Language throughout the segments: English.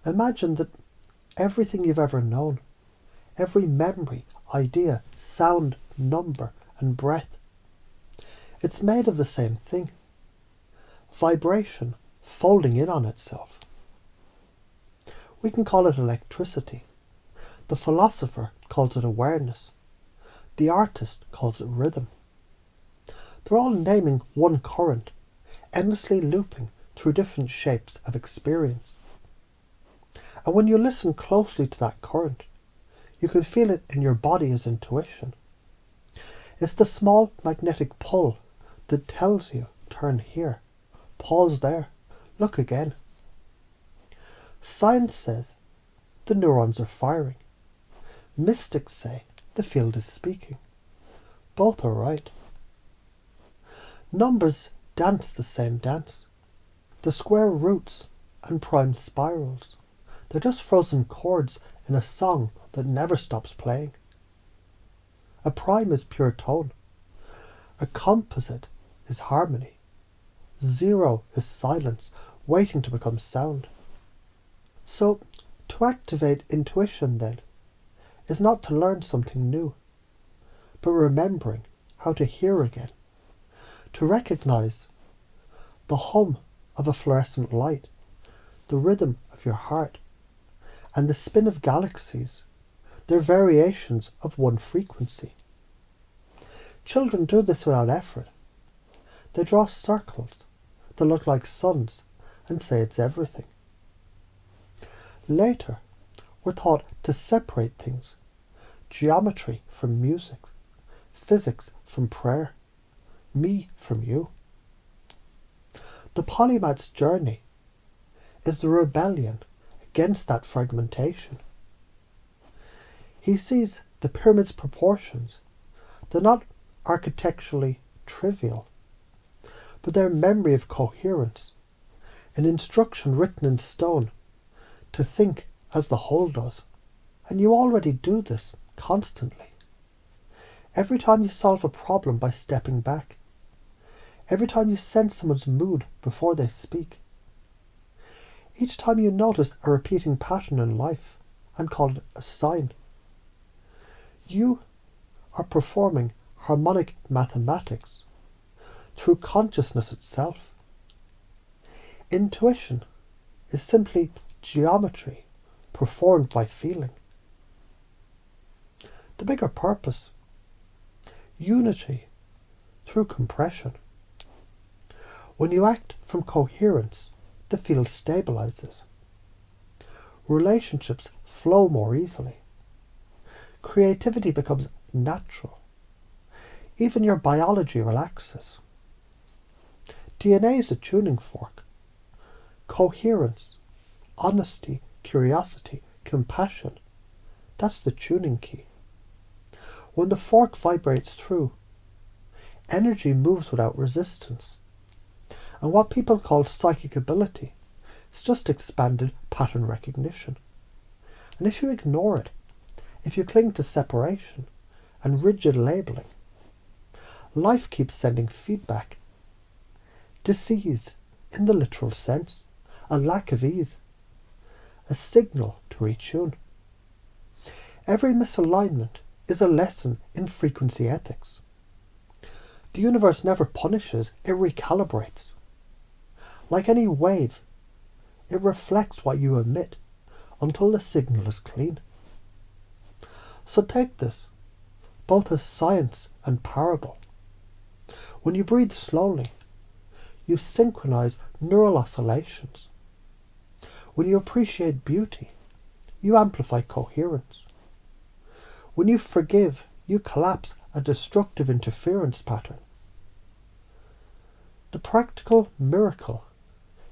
Imagine that everything you've ever known, every memory, idea, sound, number, and breath, it's made of the same thing. Vibration folding in on itself. We can call it electricity. The philosopher calls it awareness. The artist calls it rhythm. They're all naming one current, endlessly looping through different shapes of experience. And when you listen closely to that current, you can feel it in your body as intuition. It's the small magnetic pull that tells you, turn here, pause there, look again. Science says the neurons are firing. Mystics say the field is speaking. Both are right. Numbers dance the same dance. The square roots and prime spirals. They're just frozen chords in a song that never stops playing. A prime is pure tone. A composite is harmony. Zero is silence, waiting to become sound. So, to activate intuition then, is not to learn something new, but remembering how to hear again, to recognize the hum of a fluorescent light, the rhythm of your heart, and the spin of galaxies. They're variations of one frequency. Children do this without effort. They draw circles that look like suns and say it's everything. Later, we're taught to separate things. Geometry from music, physics from prayer, me from you. The polymath's journey is the rebellion against that fragmentation. He sees the pyramid's proportions. They're not architecturally trivial, but they're memory of coherence, an instruction written in stone to think as the whole does. And you already do this constantly. Every time you solve a problem by stepping back, every time you sense someone's mood before they speak, each time you notice a repeating pattern in life and call it a sign, you are performing harmonic mathematics through consciousness itself. Intuition is simply geometry performed by feeling. The bigger purpose, unity through compression. When you act from coherence, the field stabilizes. Relationships flow more easily. Creativity becomes natural. Even your biology relaxes. DNA is a tuning fork. Coherence, honesty, curiosity, compassion, that's the tuning key. When the fork vibrates through, energy moves without resistance. And what people call psychic ability is just expanded pattern recognition. And if you ignore it, if you cling to separation and rigid labeling, life keeps sending feedback. Disease, in the literal sense, a lack of ease, a signal to retune. Every misalignment is a lesson in frequency ethics. The universe never punishes, it recalibrates. Like any wave, it reflects what you emit until the signal is clean. So take this, both as science and parable. When you breathe slowly, you synchronize neural oscillations. When you appreciate beauty, you amplify coherence. When you forgive, you collapse a destructive interference pattern. The practical miracle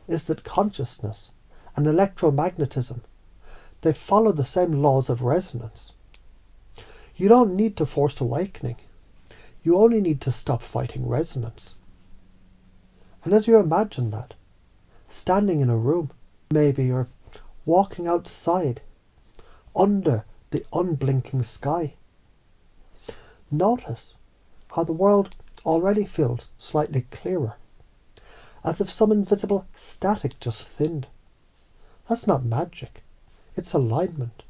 is that consciousness and electromagnetism, they follow the same laws of resonance. You don't need to force awakening. You only need to stop fighting resonance. And as you imagine that, standing in a room, maybe you're walking outside, under the unblinking sky, notice how the world already feels slightly clearer, as if some invisible static just thinned. That's not magic. It's alignment.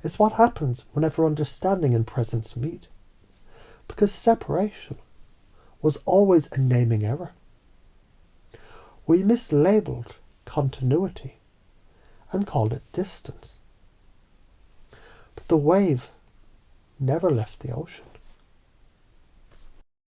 It's what happens whenever understanding and presence meet. Because separation was always a naming error. We mislabeled continuity and called it distance. But the wave never left the ocean.